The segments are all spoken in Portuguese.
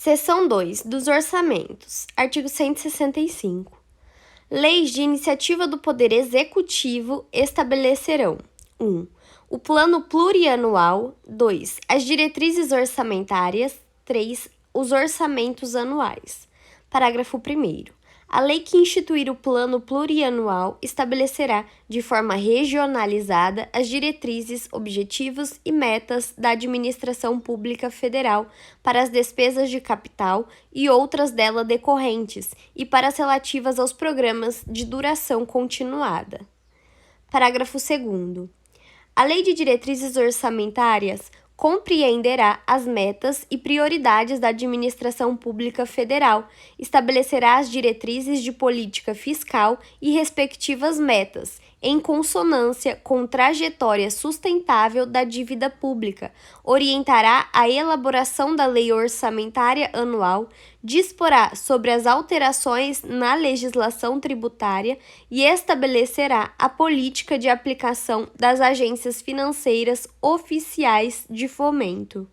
Seção 2 dos Orçamentos. Artigo 165. Leis de iniciativa do Poder Executivo estabelecerão: 1. O Plano Plurianual. 2. As diretrizes orçamentárias. 3. Os orçamentos anuais. Parágrafo 1º. A lei que instituir o Plano Plurianual estabelecerá, de forma regionalizada, as diretrizes, objetivos e metas da administração pública federal para as despesas de capital e outras dela decorrentes e para as relativas aos programas de duração continuada. Parágrafo 2º. A Lei de Diretrizes Orçamentárias compreenderá as metas e prioridades da administração pública federal, estabelecerá as diretrizes de política fiscal e respectivas metas, em consonância com trajetória sustentável da dívida pública, orientará a elaboração da lei orçamentária anual, disporá sobre as alterações na legislação tributária e estabelecerá a política de aplicação das agências financeiras oficiais de fomento.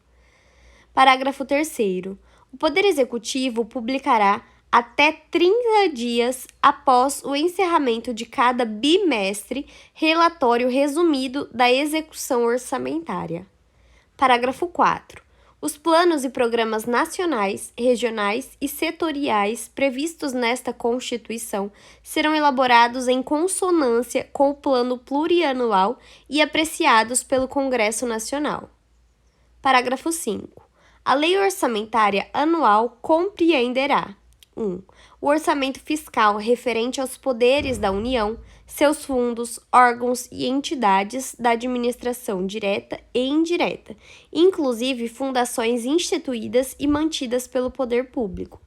Parágrafo 3º. O Poder Executivo publicará, até 30 dias após o encerramento de cada bimestre, relatório resumido da execução orçamentária. Parágrafo 4º. Os planos e programas nacionais, regionais e setoriais previstos nesta Constituição serão elaborados em consonância com o Plano Plurianual e apreciados pelo Congresso Nacional. Parágrafo 5º. A Lei Orçamentária Anual compreenderá: 1. O orçamento fiscal referente aos poderes da União, seus fundos, órgãos e entidades da administração direta e indireta, inclusive fundações instituídas e mantidas pelo poder público.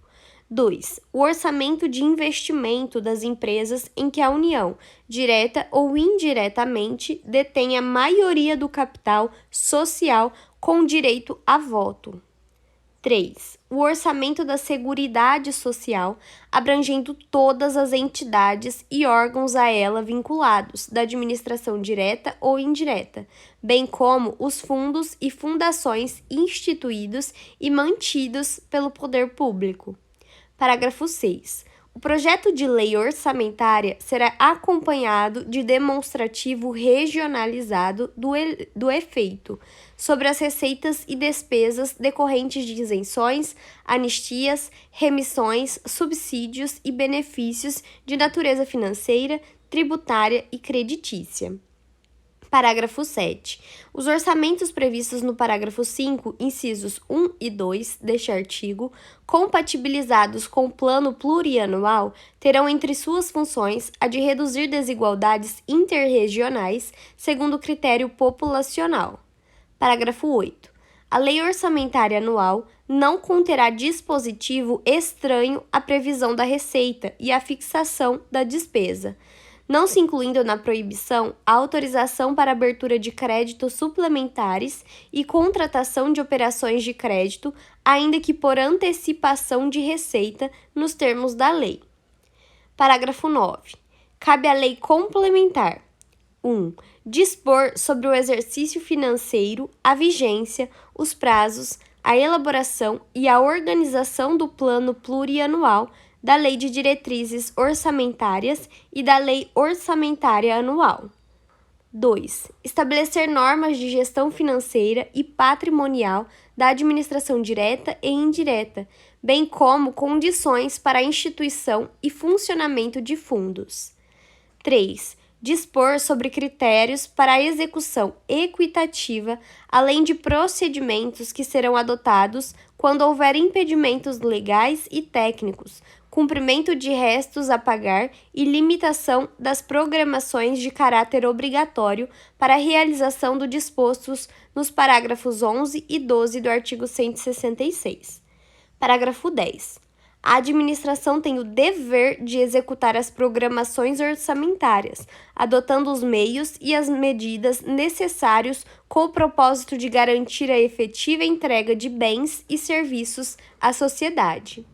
2. O orçamento de investimento das empresas em que a União, direta ou indiretamente, detém a maioria do capital social com direito a voto. 3. O orçamento da Seguridade Social, abrangendo todas as entidades e órgãos a ela vinculados, da administração direta ou indireta, bem como os fundos e fundações instituídos e mantidos pelo poder público. Parágrafo 6. O projeto de lei orçamentária será acompanhado de demonstrativo regionalizado do efeito sobre as receitas e despesas decorrentes de isenções, anistias, remissões, subsídios e benefícios de natureza financeira, tributária e creditícia. Parágrafo 7. Os orçamentos previstos no parágrafo 5, incisos 1 e 2 deste artigo, compatibilizados com o Plano Plurianual, terão entre suas funções a de reduzir desigualdades interregionais segundo critério populacional. Parágrafo 8. A Lei Orçamentária Anual não conterá dispositivo estranho à previsão da receita e à fixação da despesa, não se incluindo na proibição a autorização para abertura de créditos suplementares e contratação de operações de crédito, ainda que por antecipação de receita, nos termos da lei. Parágrafo 9. Cabe à lei complementar: 1. Dispor sobre o exercício financeiro, a vigência, os prazos, a elaboração e a organização do Plano Plurianual, da Lei de Diretrizes Orçamentárias e da Lei Orçamentária Anual. 2. Estabelecer normas de gestão financeira e patrimonial da administração direta e indireta, bem como condições para a instituição e funcionamento de fundos. 3. Dispor sobre critérios para a execução equitativa, além de procedimentos que serão adotados quando houver impedimentos legais e técnicos, cumprimento de restos a pagar e limitação das programações de caráter obrigatório para a realização do dispostos nos parágrafos 11 e 12 do artigo 166. Parágrafo 10. A administração tem o dever de executar as programações orçamentárias, adotando os meios e as medidas necessários com o propósito de garantir a efetiva entrega de bens e serviços à sociedade.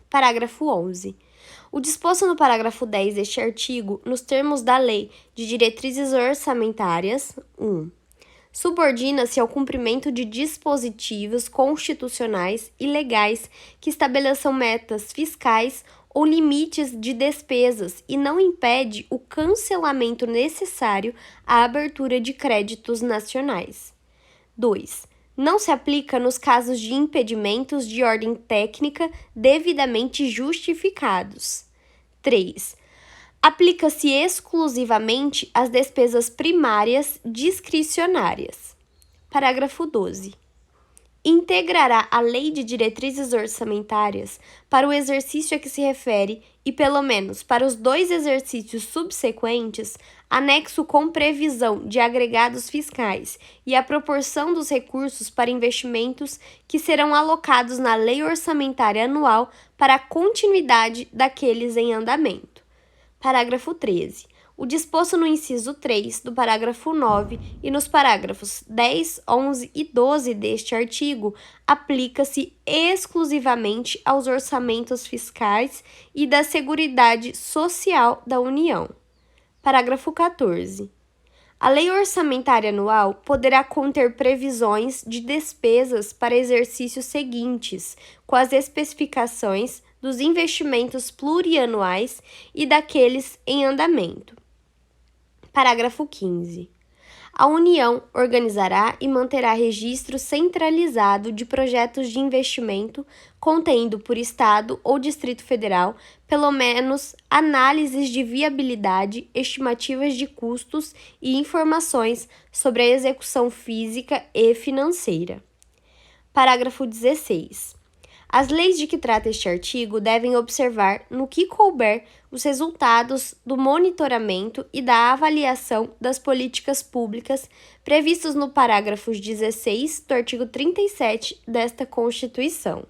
Parágrafo 11. O disposto no parágrafo 10 deste artigo, nos termos da Lei de Diretrizes Orçamentárias, 1. subordina-se ao cumprimento de dispositivos constitucionais e legais que estabeleçam metas fiscais ou limites de despesas e não impede o cancelamento necessário à abertura de créditos nacionais. 2. Não se aplica nos casos de impedimentos de ordem técnica devidamente justificados. 3. Aplica-se exclusivamente às despesas primárias discricionárias. Parágrafo 12. Integrará a Lei de Diretrizes Orçamentárias para o exercício a que se refere e, pelo menos para os 2 exercícios subsequentes, anexo com previsão de agregados fiscais e a proporção dos recursos para investimentos que serão alocados na Lei Orçamentária Anual para a continuidade daqueles em andamento. Parágrafo 13. O disposto no inciso 3 do parágrafo 9 e nos parágrafos 10, 11 e 12 deste artigo aplica-se exclusivamente aos orçamentos fiscais e da Seguridade Social da União. Parágrafo 14. A Lei Orçamentária Anual poderá conter previsões de despesas para exercícios seguintes, com as especificações dos investimentos plurianuais e daqueles em andamento. Parágrafo 15. A União organizará e manterá registro centralizado de projetos de investimento, contendo por Estado ou Distrito Federal, pelo menos análises de viabilidade, estimativas de custos e informações sobre a execução física e financeira. Parágrafo 16. As leis de que trata este artigo devem observar, no que couber, os resultados do monitoramento e da avaliação das políticas públicas previstos no parágrafo 16 do artigo 37 desta Constituição.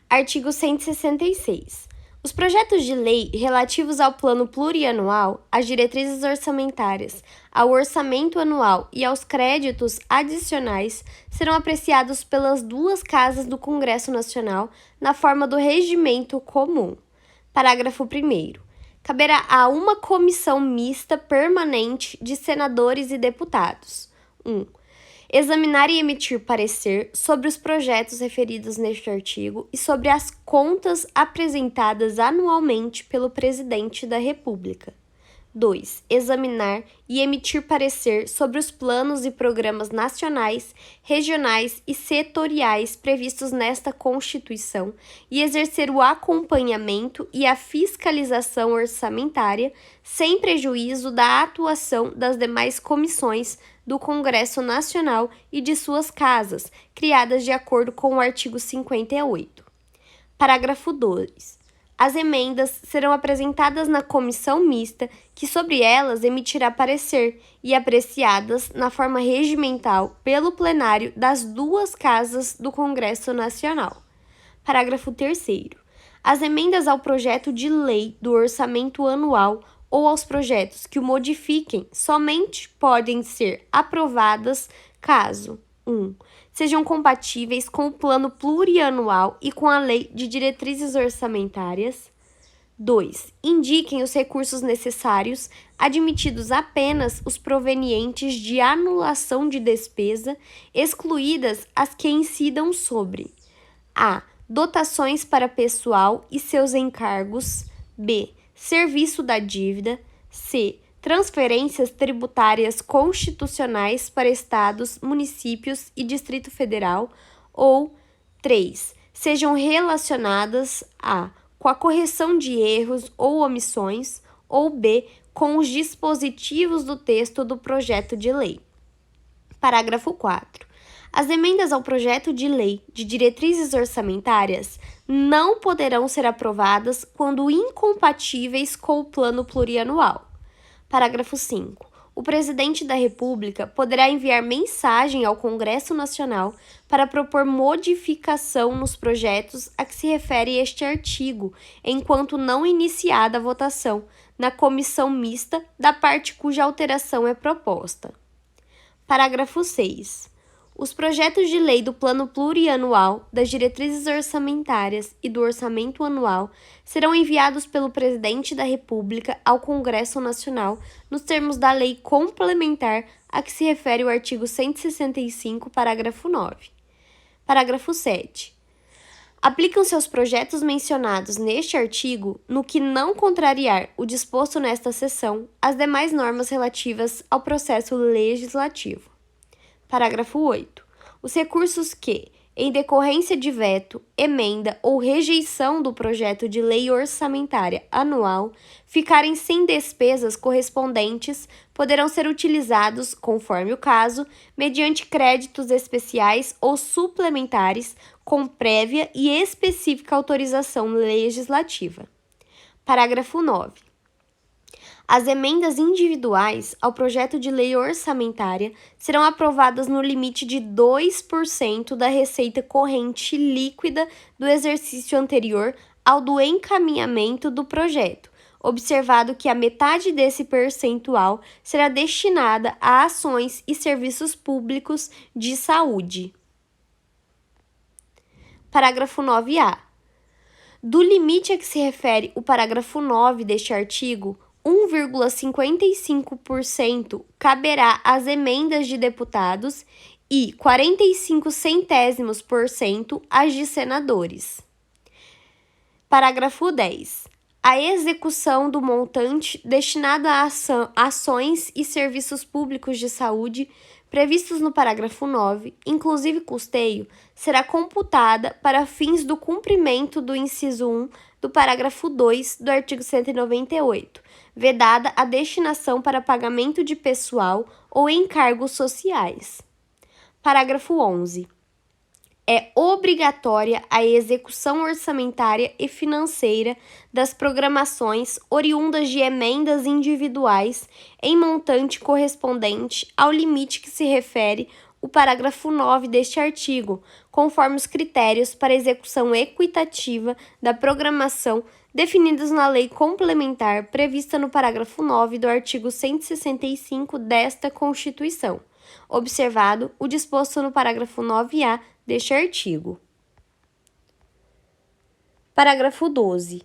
Artigo 166. Os projetos de lei relativos ao Plano Plurianual, às diretrizes orçamentárias, ao orçamento anual e aos créditos adicionais serão apreciados pelas 2 casas do Congresso Nacional na forma do regimento comum. Parágrafo 1º. Caberá a uma comissão mista permanente de senadores e deputados. 1. Examinar e emitir parecer sobre os projetos referidos neste artigo e sobre as contas apresentadas anualmente pelo Presidente da República. 2. Examinar e emitir parecer sobre os planos e programas nacionais, regionais e setoriais previstos nesta Constituição e exercer o acompanhamento e a fiscalização orçamentária, sem prejuízo da atuação das demais comissões do Congresso Nacional e de suas casas, criadas de acordo com o artigo 58. Parágrafo 2. As emendas serão apresentadas na comissão mista, que sobre elas emitirá parecer, e apreciadas na forma regimental pelo plenário das 2 casas do Congresso Nacional. Parágrafo 3º. As emendas ao projeto de lei do orçamento anual ou aos projetos que o modifiquem somente podem ser aprovadas caso 1. Sejam compatíveis com o Plano Plurianual e com a Lei de Diretrizes Orçamentárias. 2. Indiquem os recursos necessários, admitidos apenas os provenientes de anulação de despesa, excluídas as que incidam sobre a. Dotações para pessoal e seus encargos. B. Serviço da dívida. C. Transferências tributárias constitucionais para estados, municípios e Distrito Federal. Ou 3. Sejam relacionadas a. Com a correção de erros ou omissões. Ou B. Com os dispositivos do texto do projeto de lei. Parágrafo 4. As emendas ao projeto de lei de diretrizes orçamentárias não poderão ser aprovadas quando incompatíveis com o Plano Plurianual. Parágrafo 5. O Presidente da República poderá enviar mensagem ao Congresso Nacional para propor modificação nos projetos a que se refere este artigo, enquanto não iniciada a votação, na comissão mista da parte cuja alteração é proposta. Parágrafo 6. Os projetos de lei do Plano Plurianual, das diretrizes orçamentárias e do Orçamento Anual serão enviados pelo Presidente da República ao Congresso Nacional nos termos da lei complementar a que se refere o artigo 165, parágrafo 9. Parágrafo 7. Aplicam-se aos projetos mencionados neste artigo, no que não contrariar o disposto nesta seção, as demais normas relativas ao processo legislativo. Parágrafo 8. Os recursos que, em decorrência de veto, emenda ou rejeição do projeto de lei orçamentária anual, ficarem sem despesas correspondentes, poderão ser utilizados, conforme o caso, mediante créditos especiais ou suplementares, com prévia e específica autorização legislativa. Parágrafo 9. As emendas individuais ao projeto de lei orçamentária serão aprovadas no limite de 2% da receita corrente líquida do exercício anterior ao do encaminhamento do projeto, observado que a metade desse percentual será destinada a ações e serviços públicos de saúde. Parágrafo 9A. Do limite a que se refere o parágrafo 9 deste artigo, 1,55% caberá às emendas de deputados e 0,45% às de senadores. Parágrafo 10. A execução do montante destinado a ações e serviços públicos de saúde previstos no parágrafo 9, inclusive custeio, será computada para fins do cumprimento do inciso 1 do parágrafo 2 do artigo 198, vedada a destinação para pagamento de pessoal ou encargos sociais. Parágrafo 11. É obrigatória a execução orçamentária e financeira das programações oriundas de emendas individuais em montante correspondente ao limite que se refere o parágrafo 9 deste artigo, conforme os critérios para execução equitativa da programação definidos na lei complementar prevista no parágrafo 9 do artigo 165 desta Constituição, observado o disposto no parágrafo 9A deste artigo. Parágrafo 12.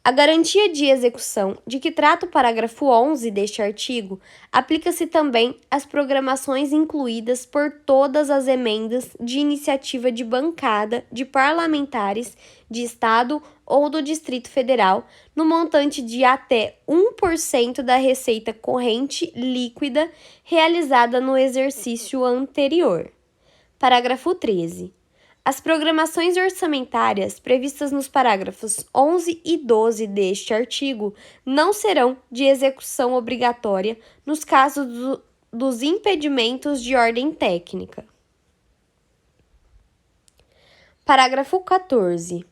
A garantia de execução de que trata o parágrafo 11 deste artigo aplica-se também às programações incluídas por todas as emendas de iniciativa de bancada de parlamentares de Estado ou do Distrito Federal, no montante de até 1% da receita corrente líquida realizada no exercício anterior. Parágrafo 13. As programações orçamentárias previstas nos parágrafos 11 e 12 deste artigo não serão de execução obrigatória nos casos dos impedimentos de ordem técnica. Parágrafo 14.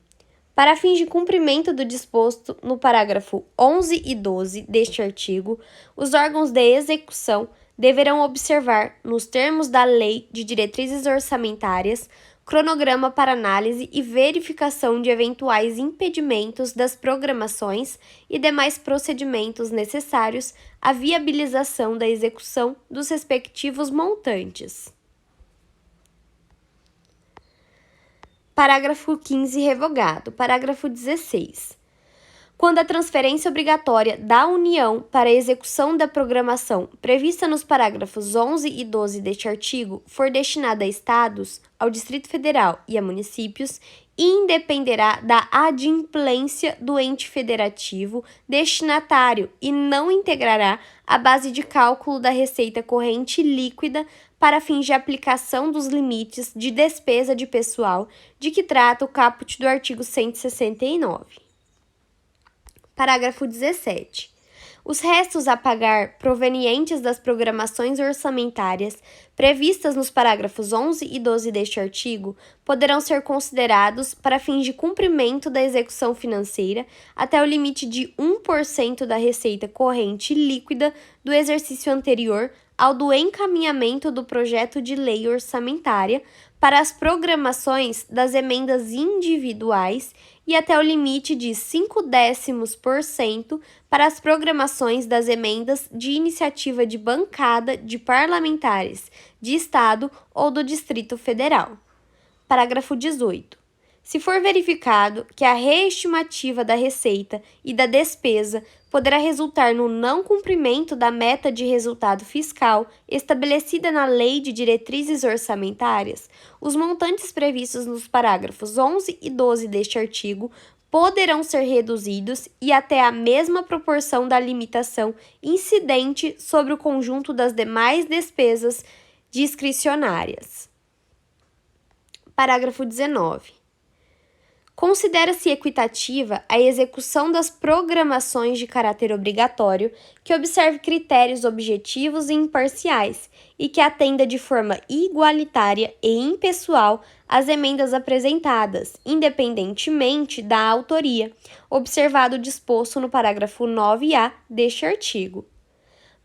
Para fins de cumprimento do disposto no parágrafo 11 e 12 deste artigo, os órgãos de execução deverão observar, nos termos da Lei de Diretrizes Orçamentárias, cronograma para análise e verificação de eventuais impedimentos das programações e demais procedimentos necessários à viabilização da execução dos respectivos montantes. Parágrafo 15 revogado. Parágrafo 16. Quando a transferência obrigatória da União para a execução da programação prevista nos parágrafos 11 e 12 deste artigo for destinada a Estados, ao Distrito Federal e a municípios, independerá da adimplência do ente federativo destinatário e não integrará a base de cálculo da receita corrente líquida para fins de aplicação dos limites de despesa de pessoal de que trata o caput do artigo 169. Parágrafo 17. Os restos a pagar provenientes das programações orçamentárias previstas nos parágrafos 11 e 12 deste artigo poderão ser considerados para fins de cumprimento da execução financeira até o limite de 1% da receita corrente líquida do exercício anterior ao do encaminhamento do projeto de lei orçamentária para as programações das emendas individuais e até o limite de 0,5% para as programações das emendas de iniciativa de bancada de parlamentares de Estado ou do Distrito Federal. Parágrafo 18. Se for verificado que a reestimativa da receita e da despesa poderá resultar no não cumprimento da meta de resultado fiscal estabelecida na Lei de Diretrizes Orçamentárias, os montantes previstos nos parágrafos 11 e 12 deste artigo poderão ser reduzidos e até a mesma proporção da limitação incidente sobre o conjunto das demais despesas discricionárias. Parágrafo 19. Considera-se equitativa a execução das programações de caráter obrigatório que observe critérios objetivos e imparciais e que atenda de forma igualitária e impessoal às emendas apresentadas, independentemente da autoria, observado o disposto no parágrafo 9A deste artigo.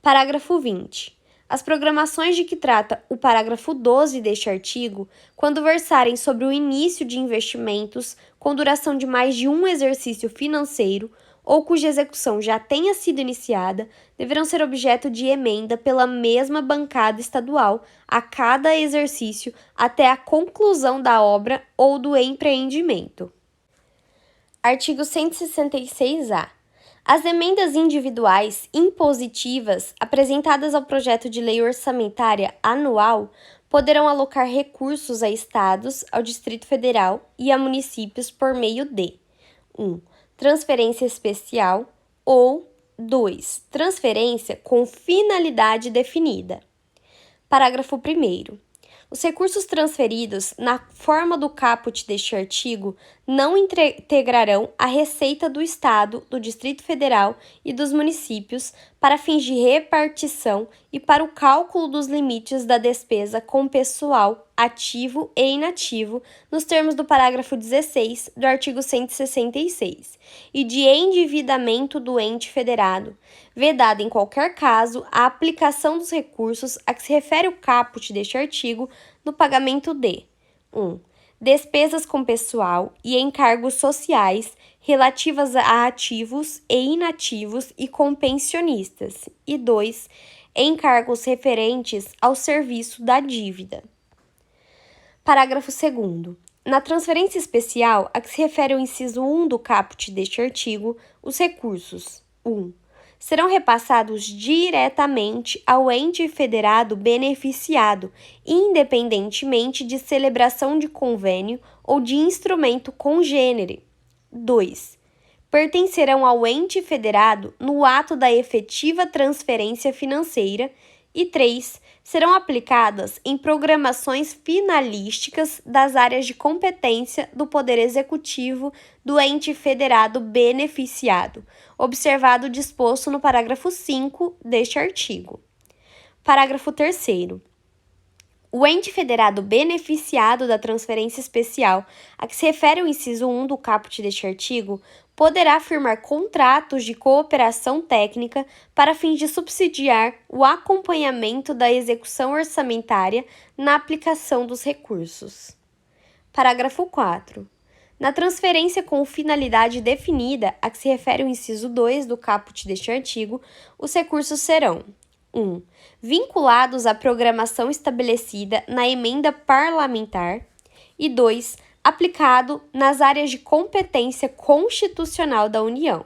Parágrafo 20. As programações de que trata o parágrafo 12 deste artigo, quando versarem sobre o início de investimentos com duração de mais de um exercício financeiro ou cuja execução já tenha sido iniciada, deverão ser objeto de emenda pela mesma bancada estadual a cada exercício até a conclusão da obra ou do empreendimento. Artigo 166-A. As emendas individuais impositivas apresentadas ao projeto de lei orçamentária anual poderão alocar recursos a estados, ao Distrito Federal e a municípios por meio de 1. Transferência especial ou 2. Transferência com finalidade definida. Parágrafo 1º. Os recursos transferidos na forma do caput deste artigo não integrarão a receita do Estado, do Distrito Federal e dos municípios para fins de repartição e para o cálculo dos limites da despesa com pessoal ativo e inativo, nos termos do parágrafo 16 do artigo 166, e de endividamento do ente federado, vedada em qualquer caso a aplicação dos recursos a que se refere o caput deste artigo no pagamento de 1. Despesas com pessoal e encargos sociais relativas a ativos e inativos e com pensionistas, e 2. Encargos referentes ao serviço da dívida. Parágrafo 2º. Na transferência especial a que se refere o inciso 1 do caput deste artigo, os recursos 1. Serão repassados diretamente ao ente federado beneficiado, independentemente de celebração de convênio ou de instrumento congênere. 2. Pertencerão ao ente federado no ato da efetiva transferência financeira. E 3. Serão aplicadas em programações finalísticas das áreas de competência do Poder Executivo do ente federado beneficiado, observado o disposto no parágrafo 5 deste artigo. Parágrafo 3º. O ente federado beneficiado da transferência especial a que se refere o inciso 1 do caput deste artigo poderá firmar contratos de cooperação técnica para fins de subsidiar o acompanhamento da execução orçamentária na aplicação dos recursos. Parágrafo 4. Na transferência com finalidade definida a que se refere o inciso 2 do caput deste artigo, os recursos serão 1. Vinculados à programação estabelecida na emenda parlamentar e 2. Aplicado nas áreas de competência constitucional da União.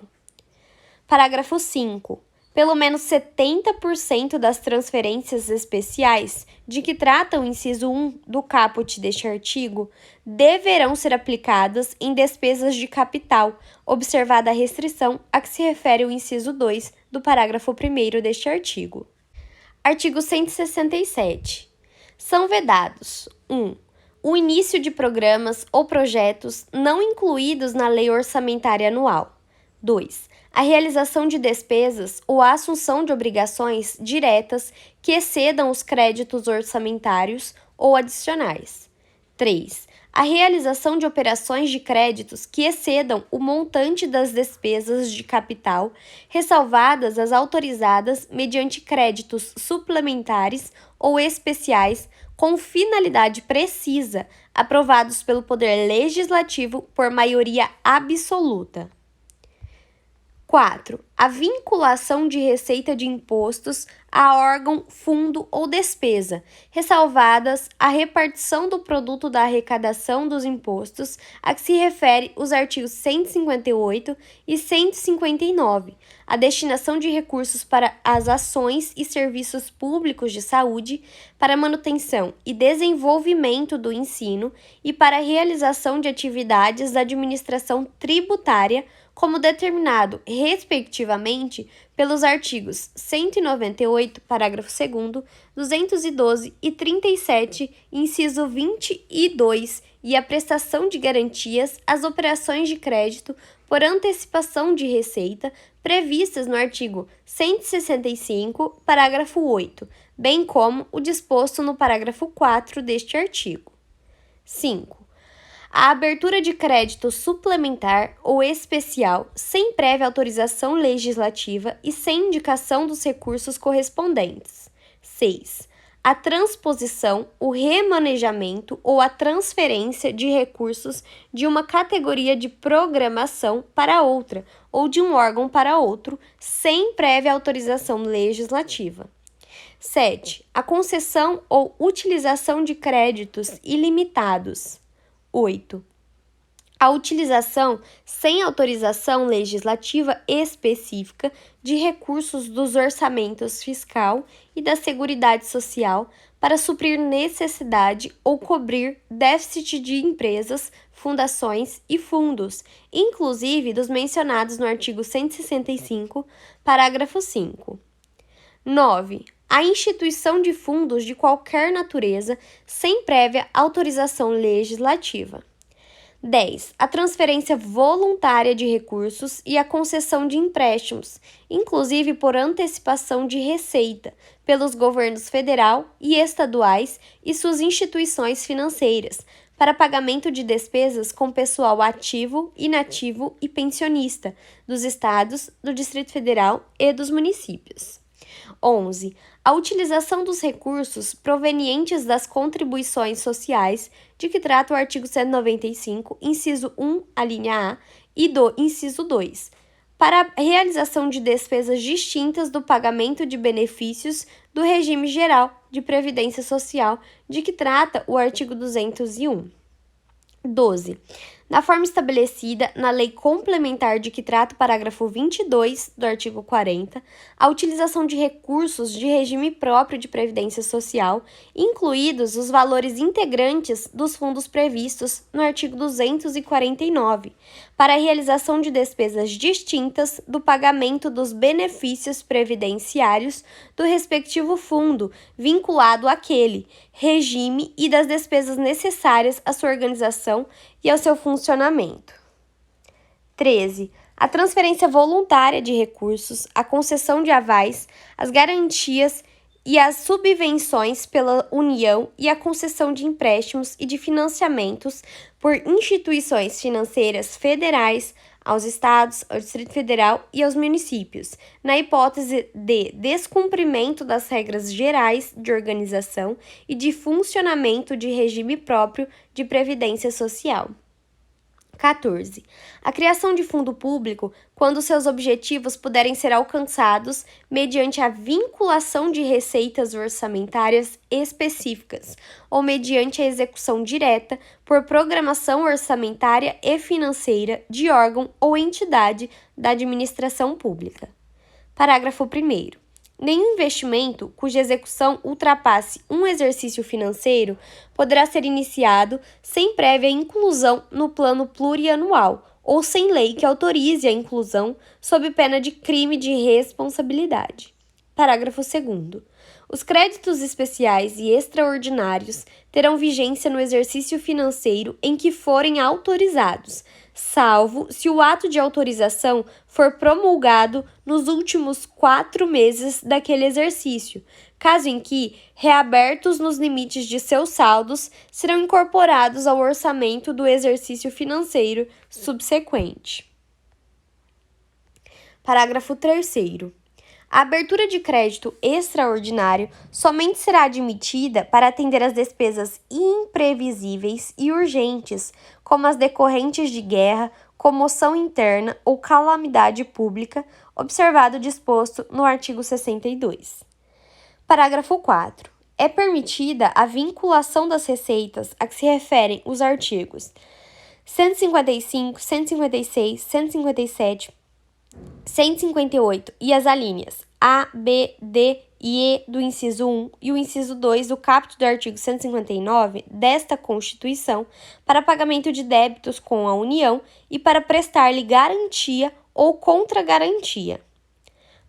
Parágrafo 5. Pelo menos 70% das transferências especiais de que trata o inciso 1 do caput deste artigo deverão ser aplicadas em despesas de capital, observada a restrição a que se refere o inciso 2 do parágrafo 1º deste artigo. Artigo 167. São vedados 1. O início de programas ou projetos não incluídos na Lei Orçamentária Anual. 2. A realização de despesas ou a assunção de obrigações diretas que excedam os créditos orçamentários ou adicionais. 3. A realização de operações de créditos que excedam o montante das despesas de capital, ressalvadas as autorizadas mediante créditos suplementares ou especiais com finalidade precisa, aprovados pelo Poder Legislativo por maioria absoluta. 4. A vinculação de receita de impostos a órgão, fundo ou despesa, ressalvadas a repartição do produto da arrecadação dos impostos a que se refere os artigos 158 e 159, a destinação de recursos para as ações e serviços públicos de saúde, para manutenção e desenvolvimento do ensino e para a realização de atividades da administração tributária, como determinado, respectivamente, pelos artigos 198, parágrafo 2º, 212 e 37, inciso 22, e a prestação de garantias às operações de crédito por antecipação de receita previstas no artigo 165, parágrafo 8, bem como o disposto no parágrafo 4 deste artigo. 5. A abertura de crédito suplementar ou especial sem prévia autorização legislativa e sem indicação dos recursos correspondentes. 6. A transposição, o remanejamento ou a transferência de recursos de uma categoria de programação para outra ou de um órgão para outro, sem prévia autorização legislativa. 7. A concessão ou utilização de créditos ilimitados. 8. A utilização, sem autorização legislativa específica, de recursos dos orçamentos fiscal e da Seguridade Social para suprir necessidade ou cobrir déficit de empresas, fundações e fundos, inclusive dos mencionados no artigo 165, parágrafo 5. 9. A instituição de fundos de qualquer natureza sem prévia autorização legislativa. 10. A transferência voluntária de recursos e a concessão de empréstimos, inclusive por antecipação de receita, pelos governos federal e estaduais e suas instituições financeiras, para pagamento de despesas com pessoal ativo, inativo e pensionista, dos estados, do Distrito Federal e dos municípios. 11. A utilização dos recursos provenientes das contribuições sociais de que trata o artigo 195, inciso 1, a linha A, e do inciso 2, para a realização de despesas distintas do pagamento de benefícios do regime geral de previdência social de que trata o artigo 201. 12. Na forma estabelecida na lei complementar de que trata o parágrafo 22 do artigo 40, a utilização de recursos de regime próprio de previdência social, incluídos os valores integrantes dos fundos previstos no artigo 249, para a realização de despesas distintas do pagamento dos benefícios previdenciários do respectivo fundo vinculado àquele regime e das despesas necessárias à sua organização e ao seu funcionamento. 13. A transferência voluntária de recursos, a concessão de avais, as garantias e as subvenções pela União e a concessão de empréstimos e de financiamentos por instituições financeiras federais aos estados, ao Distrito Federal e aos municípios, na hipótese de descumprimento das regras gerais de organização e de funcionamento de regime próprio de previdência social. 14. A criação de fundo público, quando seus objetivos puderem ser alcançados mediante a vinculação de receitas orçamentárias específicas ou mediante a execução direta por programação orçamentária e financeira de órgão ou entidade da administração pública. Parágrafo 1º. Nenhum investimento cuja execução ultrapasse um exercício financeiro poderá ser iniciado sem prévia inclusão no plano plurianual ou sem lei que autorize a inclusão sob pena de crime de responsabilidade. Parágrafo 2º. Os créditos especiais e extraordinários terão vigência no exercício financeiro em que forem autorizados, salvo se o ato de autorização for promulgado nos últimos 4 meses daquele exercício, caso em que, reabertos nos limites de seus saldos, serão incorporados ao orçamento do exercício financeiro subsequente. Parágrafo 3º. A abertura de crédito extraordinário somente será admitida para atender às despesas imprevisíveis e urgentes, como as decorrentes de guerra, comoção interna ou calamidade pública, observado o disposto no artigo 62. Parágrafo 4. É permitida a vinculação das receitas a que se referem os artigos 155, 156, 157, 158 e as alíneas A, B, D e E do inciso 1 e o inciso 2 do caput do artigo 159 desta Constituição para pagamento de débitos com a União e para prestar-lhe garantia ou contragarantia.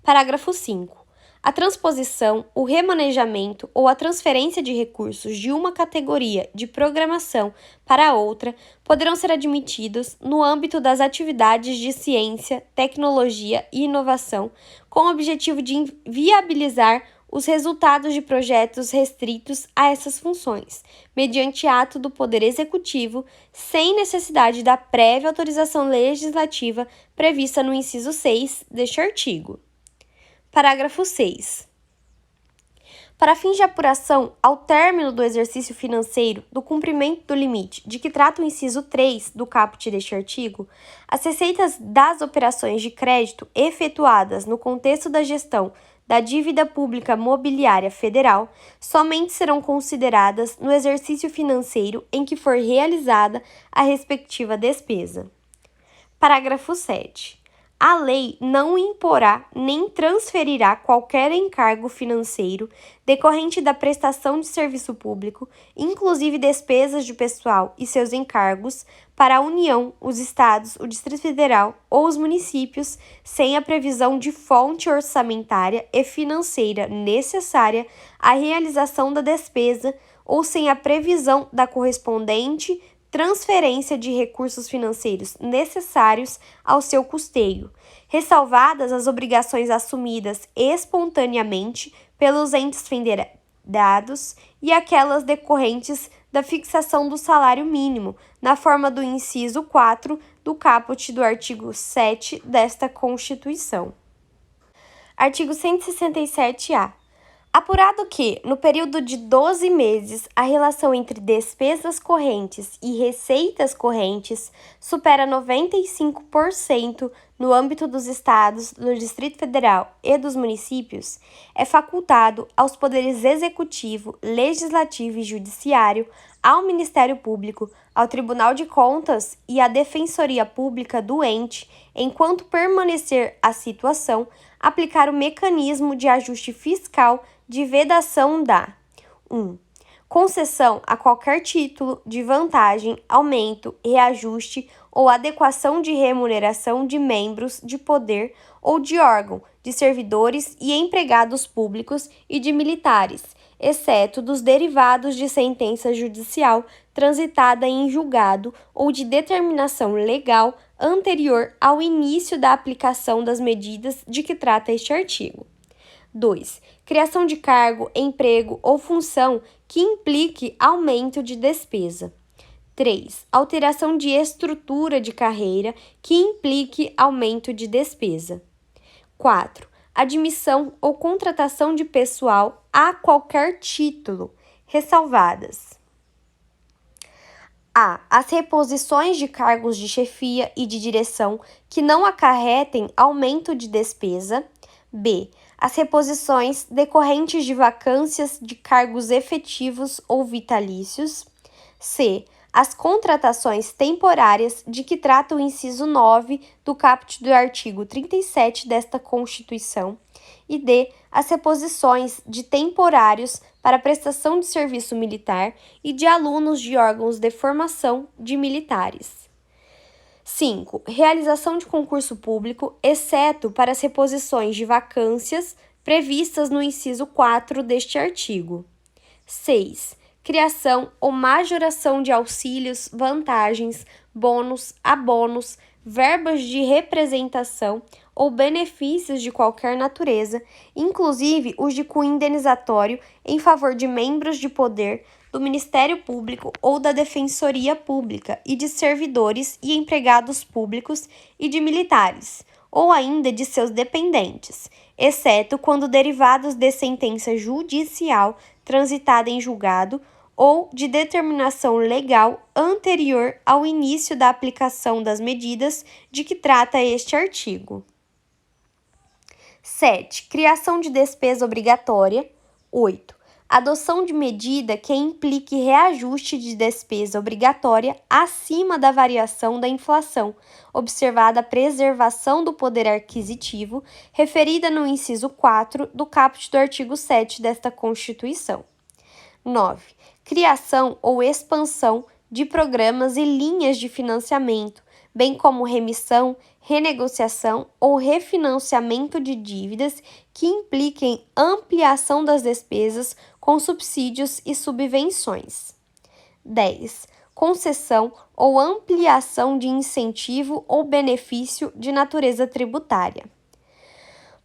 Parágrafo 5. A transposição, o remanejamento ou a transferência de recursos de uma categoria de programação para outra poderão ser admitidos no âmbito das atividades de ciência, tecnologia e inovação, com o objetivo de viabilizar os resultados de projetos restritos a essas funções, mediante ato do Poder Executivo, sem necessidade da prévia autorização legislativa prevista no inciso 6 deste artigo. Parágrafo 6. Para fins de apuração, ao término do exercício financeiro do cumprimento do limite de que trata o inciso 3 do caput deste artigo, as receitas das operações de crédito efetuadas no contexto da gestão da dívida pública mobiliária federal somente serão consideradas no exercício financeiro em que for realizada a respectiva despesa. Parágrafo 7. A lei não imporá nem transferirá qualquer encargo financeiro decorrente da prestação de serviço público, inclusive despesas de pessoal e seus encargos, para a União, os Estados, o Distrito Federal ou os municípios, sem a previsão de fonte orçamentária e financeira necessária à realização da despesa ou sem a previsão da correspondente transferência de recursos financeiros necessários ao seu custeio, ressalvadas as obrigações assumidas espontaneamente pelos entes federados e aquelas decorrentes da fixação do salário mínimo, na forma do inciso 4 do caput do artigo 7 desta Constituição. Artigo 167-A. Apurado que, no período de 12 meses, a relação entre despesas correntes e receitas correntes supera 95% no âmbito dos Estados, do Distrito Federal e dos municípios, é facultado aos poderes executivo, legislativo e judiciário, ao Ministério Público, ao Tribunal de Contas e à Defensoria Pública do ente, enquanto permanecer a situação, aplicar o mecanismo de ajuste fiscal de vedação da 1. Concessão a qualquer título de vantagem, aumento, reajuste ou adequação de remuneração de membros de poder ou de órgão, de servidores e empregados públicos e de militares, exceto dos derivados de sentença judicial transitada em julgado ou de determinação legal anterior ao início da aplicação das medidas de que trata este artigo. 2. Criação de cargo, emprego ou função que implique aumento de despesa. 3. Alteração de estrutura de carreira que implique aumento de despesa. 4. Admissão ou contratação de pessoal a qualquer título, ressalvadas: a. As reposições de cargos de chefia e de direção que não acarretem aumento de despesa. B. As reposições decorrentes de vacâncias de cargos efetivos ou vitalícios. C. As contratações temporárias de que trata o inciso 9 do caput do artigo 37 desta Constituição. E D. As reposições de temporários para prestação de serviço militar e de alunos de órgãos de formação de militares. 5. Realização de concurso público, exceto para as reposições de vacâncias previstas no inciso 4 deste artigo. 6. Criação ou majoração de auxílios, vantagens, bônus, abonos, verbas de representação ou benefícios de qualquer natureza, inclusive os de cunho indenizatório em favor de membros de poder do Ministério Público ou da Defensoria Pública e de servidores e empregados públicos e de militares, ou ainda de seus dependentes, exceto quando derivados de sentença judicial transitada em julgado ou de determinação legal anterior ao início da aplicação das medidas de que trata este artigo. 7. Criação de despesa obrigatória. 8. Adoção de medida que implique reajuste de despesa obrigatória acima da variação da inflação, observada a preservação do poder aquisitivo, referida no inciso 4 do caput do artigo 7 desta Constituição. 9. Criação ou expansão de programas e linhas de financiamento, bem como remissão, renegociação ou refinanciamento de dívidas que impliquem ampliação das despesas com subsídios e subvenções. 10. Concessão ou ampliação de incentivo ou benefício de natureza tributária.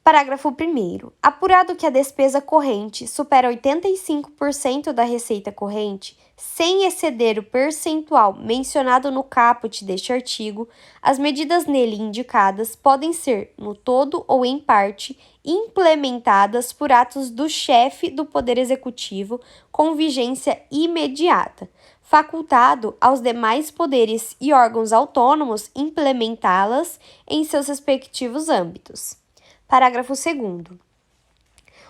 Parágrafo 1º. Apurado que a despesa corrente supera 85% da receita corrente, sem exceder o percentual mencionado no caput deste artigo, as medidas nele indicadas podem ser, no todo ou em parte, implementadas por atos do chefe do Poder Executivo com vigência imediata, facultado aos demais poderes e órgãos autônomos implementá-las em seus respectivos âmbitos. Parágrafo 2º.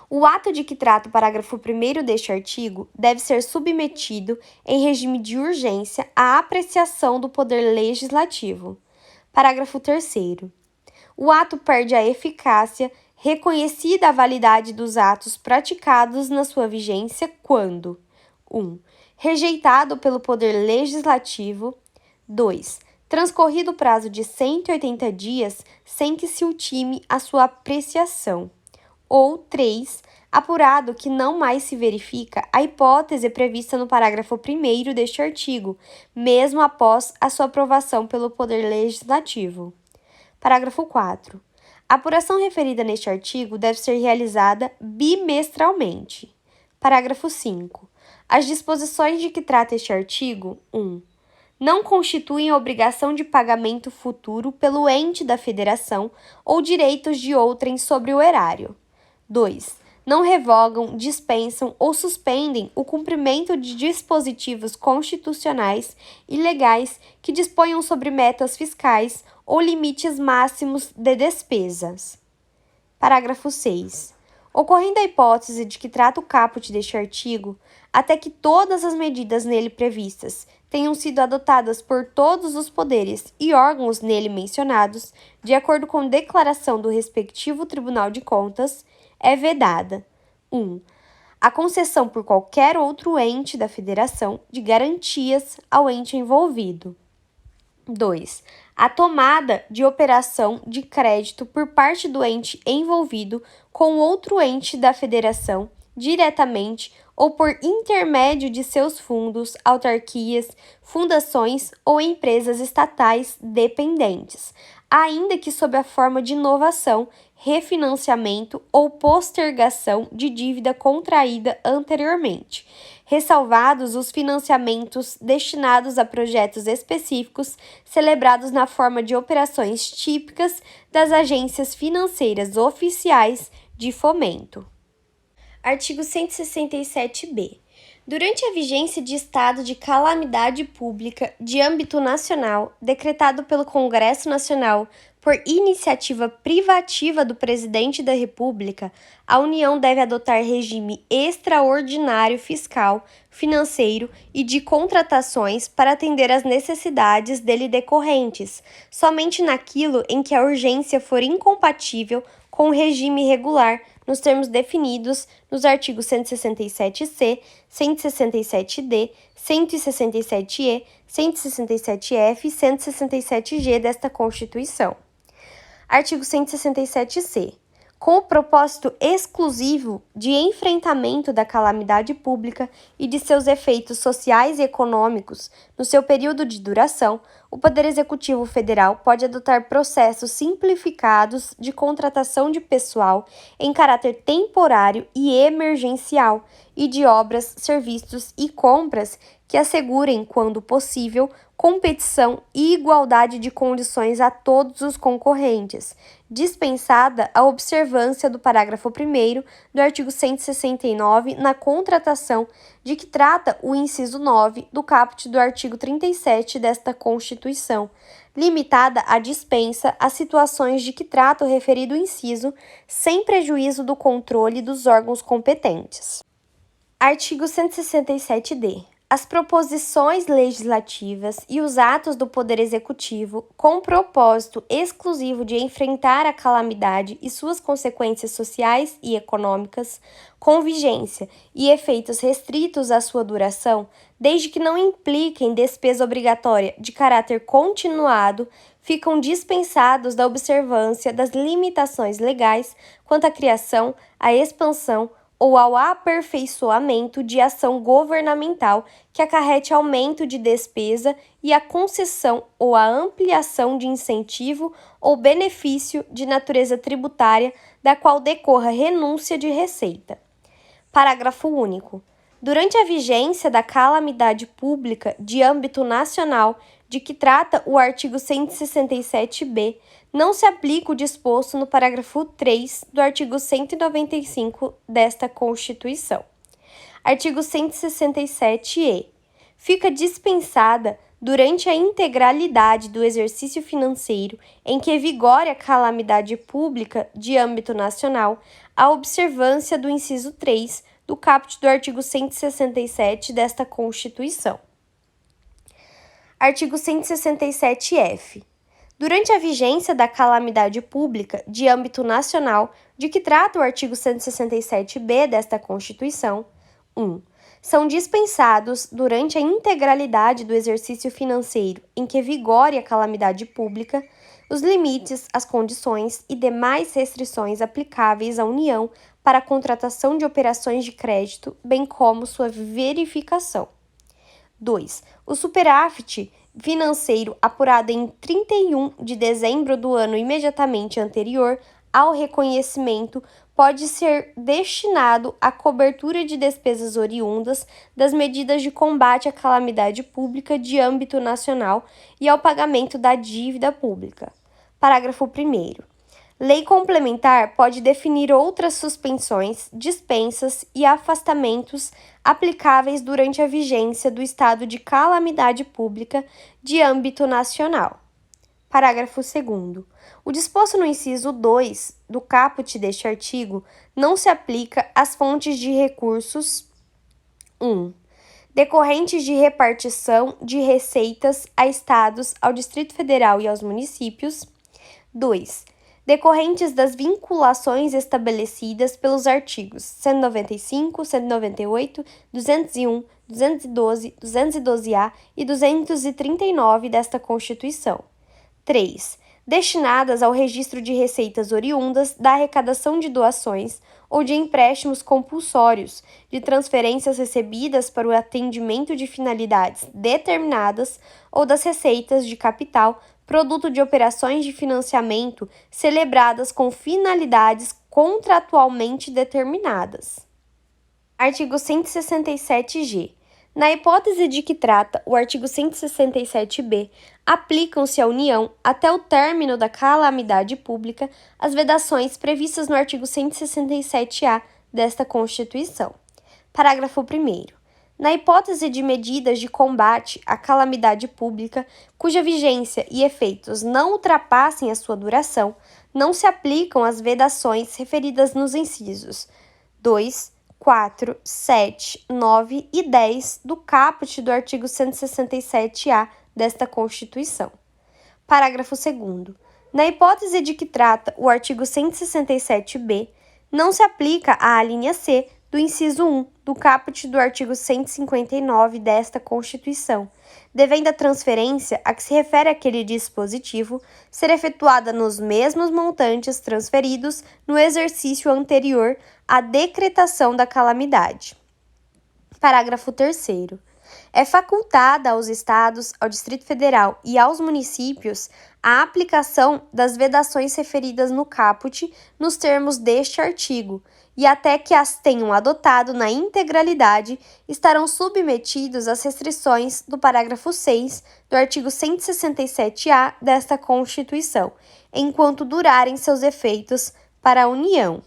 O ato de que trata o parágrafo 1º deste artigo deve ser submetido, em regime de urgência, à apreciação do Poder Legislativo. Parágrafo 3º. O ato perde a eficácia, reconhecida a validade dos atos praticados na sua vigência quando 1. Rejeitado pelo Poder Legislativo. 2. Transcorrido o prazo de 180 dias sem que se ultime a sua apreciação. Ou 3. Apurado que não mais se verifica a hipótese prevista no parágrafo 1º deste artigo, mesmo após a sua aprovação pelo Poder Legislativo. Parágrafo 4. A apuração referida neste artigo deve ser realizada bimestralmente. Parágrafo 5. As disposições de que trata este artigo, 1. Não constituem obrigação de pagamento futuro pelo ente da federação ou direitos de outrem sobre o erário. 2. Não revogam, dispensam ou suspendem o cumprimento de dispositivos constitucionais e legais que disponham sobre metas fiscais ou limites máximos de despesas. Parágrafo 6. Ocorrendo a hipótese de que trata o caput deste artigo, até que todas as medidas nele previstas tenham sido adotadas por todos os poderes e órgãos nele mencionados, de acordo com declaração do respectivo Tribunal de Contas, é vedada 1. A concessão por qualquer outro ente da federação de garantias ao ente envolvido. 2. A tomada de operação de crédito por parte do ente envolvido com outro ente da federação, diretamente ou por intermédio de seus fundos, autarquias, fundações ou empresas estatais dependentes, ainda que sob a forma de novação, refinanciamento ou postergação de dívida contraída anteriormente, ressalvados os financiamentos destinados a projetos específicos celebrados na forma de operações típicas das agências financeiras oficiais de fomento. Artigo 167b. Durante a vigência de estado de calamidade pública de âmbito nacional, decretado pelo Congresso Nacional por iniciativa privativa do Presidente da República, a União deve adotar regime extraordinário fiscal, financeiro e de contratações para atender às necessidades dele decorrentes, somente naquilo em que a urgência for incompatível com o regime regular, nos termos definidos nos artigos 167c, 167d, 167e, 167f e 167g desta Constituição. Artigo 167c. Com o propósito exclusivo de enfrentamento da calamidade pública e de seus efeitos sociais e econômicos no seu período de duração, o Poder Executivo Federal pode adotar processos simplificados de contratação de pessoal em caráter temporário e emergencial e de obras, serviços e compras que assegurem, quando possível, competição e igualdade de condições a todos os concorrentes, dispensada a observância do parágrafo 1º do artigo 169 na contratação, de que trata o inciso 9 do caput do artigo 37 desta Constituição, limitada a dispensa às situações de que trata o referido inciso, sem prejuízo do controle dos órgãos competentes. Artigo 167-D. As proposições legislativas e os atos do Poder Executivo, com propósito exclusivo de enfrentar a calamidade e suas consequências sociais e econômicas, com vigência e efeitos restritos à sua duração, desde que não impliquem despesa obrigatória de caráter continuado, ficam dispensados da observância das limitações legais quanto à criação, à expansão ou ao aperfeiçoamento de ação governamental que acarrete aumento de despesa e a concessão ou a ampliação de incentivo ou benefício de natureza tributária da qual decorra renúncia de receita. Parágrafo único. Durante a vigência da calamidade pública de âmbito nacional, de que trata o artigo 167-B, não se aplica o disposto no parágrafo 3 do artigo 195 desta Constituição. Artigo 167-E. Fica dispensada, durante a integralidade do exercício financeiro em que vigore a calamidade pública de âmbito nacional, a observância do inciso 3 do caput do artigo 167 desta Constituição. Artigo 167-F. Durante a vigência da calamidade pública de âmbito nacional, de que trata o artigo 167-B desta Constituição, 1. São dispensados, durante a integralidade do exercício financeiro em que vigore a calamidade pública, os limites, as condições e demais restrições aplicáveis à União para a contratação de operações de crédito, bem como sua verificação. 2. O superávit financeiro apurado em 31 de dezembro do ano imediatamente anterior ao reconhecimento pode ser destinado à cobertura de despesas oriundas das medidas de combate à calamidade pública de âmbito nacional e ao pagamento da dívida pública. Parágrafo 1º. Lei complementar pode definir outras suspensões, dispensas e afastamentos aplicáveis durante a vigência do estado de calamidade pública de âmbito nacional. Parágrafo 2º. O disposto no inciso 2 do caput deste artigo não se aplica às fontes de recursos 1. Decorrentes de repartição de receitas a estados, ao Distrito Federal e aos municípios. 2. Decorrentes das vinculações estabelecidas pelos artigos 195, 198, 201, 212, 212-A e 239 desta Constituição. 3. Destinadas ao registro de receitas oriundas da arrecadação de doações ou de empréstimos compulsórios, de transferências recebidas para o atendimento de finalidades determinadas ou das receitas de capital produto de operações de financiamento celebradas com finalidades contratualmente determinadas. Artigo 167-G. Na hipótese de que trata o artigo 167-B, aplicam-se à União, até o término da calamidade pública, as vedações previstas no artigo 167-A desta Constituição. Parágrafo 1º. Na hipótese de medidas de combate à calamidade pública, cuja vigência e efeitos não ultrapassem a sua duração, não se aplicam as vedações referidas nos incisos 2, 4, 7, 9 e 10 do caput do artigo 167-A desta Constituição. Parágrafo 2º. Na hipótese de que trata o artigo 167-B, não se aplica à alínea C do inciso 1 do caput do artigo 159 desta Constituição, devendo a transferência a que se refere aquele dispositivo ser efetuada nos mesmos montantes transferidos no exercício anterior à decretação da calamidade. Parágrafo 3º. É facultada aos Estados, ao Distrito Federal e aos municípios a aplicação das vedações referidas no caput nos termos deste artigo, e até que as tenham adotado na integralidade, estarão submetidos às restrições do parágrafo 6 do artigo 167-A desta Constituição, enquanto durarem seus efeitos para a União.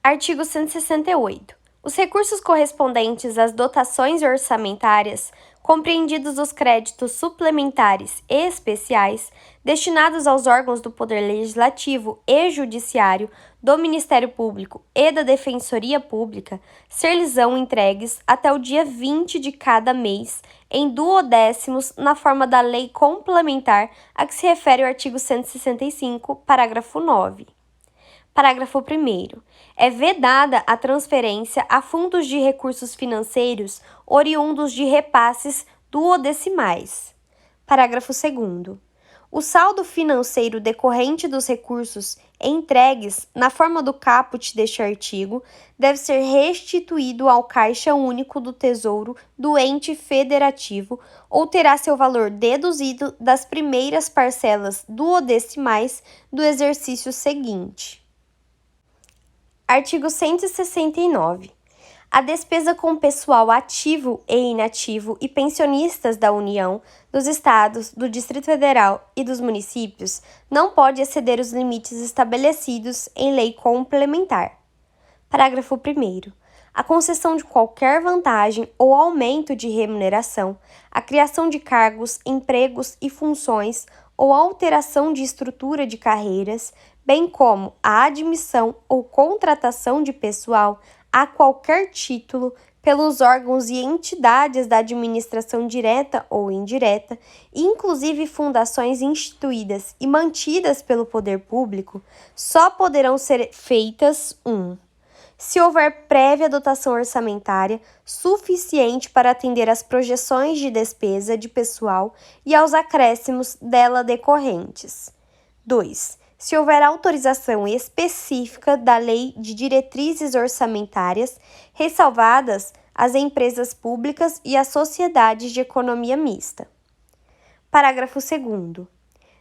Artigo 168. Os recursos correspondentes às dotações orçamentárias, compreendidos os créditos suplementares e especiais, destinados aos órgãos do Poder Legislativo e Judiciário, do Ministério Público e da Defensoria Pública, ser-lhes-ão entregues até o dia 20 de cada mês, em duodécimos, na forma da lei complementar a que se refere o artigo 165, parágrafo 9. Parágrafo 1º. É vedada a transferência a fundos de recursos financeiros oriundos de repasses duodecimais. Parágrafo 2º. O saldo financeiro decorrente dos recursos entregues na forma do caput deste artigo deve ser restituído ao Caixa Único do Tesouro do ente federativo ou terá seu valor deduzido das primeiras parcelas duodecimais do exercício seguinte. Artigo 169. A despesa com pessoal ativo e inativo e pensionistas da União, dos Estados, do Distrito Federal e dos municípios não pode exceder os limites estabelecidos em lei complementar. Parágrafo 1º. A concessão de qualquer vantagem ou aumento de remuneração, a criação de cargos, empregos e funções ou alteração de estrutura de carreiras, bem como a admissão ou contratação de pessoal a qualquer título pelos órgãos e entidades da administração direta ou indireta, inclusive fundações instituídas e mantidas pelo poder público, só poderão ser feitas se houver prévia dotação orçamentária suficiente para atender às projeções de despesa de pessoal e aos acréscimos dela decorrentes. 2. Se houver autorização específica da Lei de Diretrizes Orçamentárias, ressalvadas as empresas públicas e as sociedades de economia mista. Parágrafo 2º.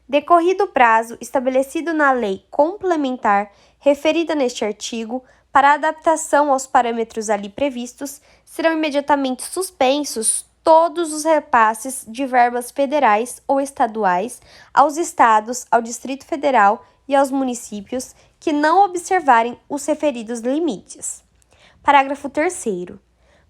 Decorrido o prazo estabelecido na lei complementar referida neste artigo, para adaptação aos parâmetros ali previstos, serão imediatamente suspensos todos os repasses de verbas federais ou estaduais aos estados, ao Distrito Federal e aos municípios que não observarem os referidos limites. Parágrafo 3º.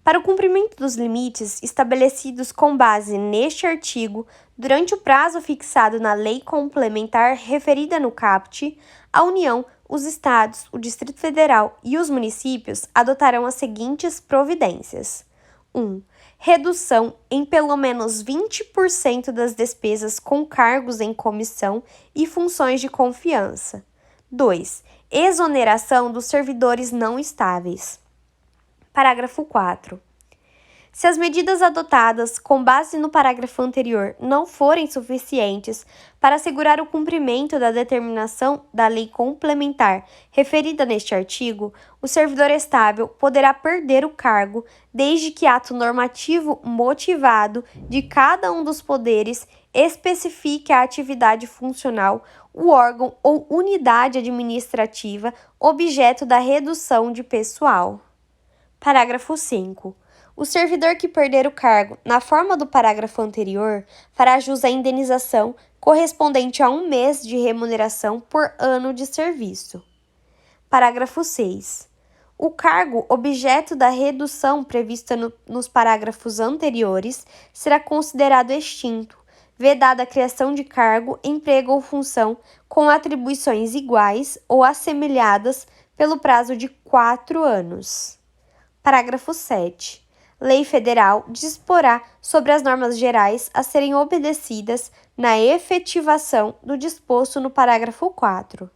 Para o cumprimento dos limites estabelecidos com base neste artigo, durante o prazo fixado na lei complementar referida no caput, a União, os estados, o Distrito Federal e os municípios adotarão as seguintes providências. 1. Redução em pelo menos 20% das despesas com cargos em comissão e funções de confiança. 2. Exoneração dos servidores não estáveis. Parágrafo 4. Se as medidas adotadas com base no parágrafo anterior não forem suficientes para assegurar o cumprimento da determinação da lei complementar referida neste artigo, o servidor estável poderá perder o cargo desde que ato normativo motivado de cada um dos poderes especifique a atividade funcional, o órgão ou unidade administrativa objeto da redução de pessoal. Parágrafo 5. O servidor que perder o cargo na forma do parágrafo anterior fará jus à indenização correspondente a 1 mês de remuneração por ano de serviço. Parágrafo 6. O cargo objeto da redução prevista nos parágrafos anteriores será considerado extinto, vedada a criação de cargo, emprego ou função com atribuições iguais ou assemelhadas pelo prazo de 4 anos. Parágrafo 7. Lei federal disporá sobre as normas gerais a serem obedecidas na efetivação do disposto no parágrafo 4.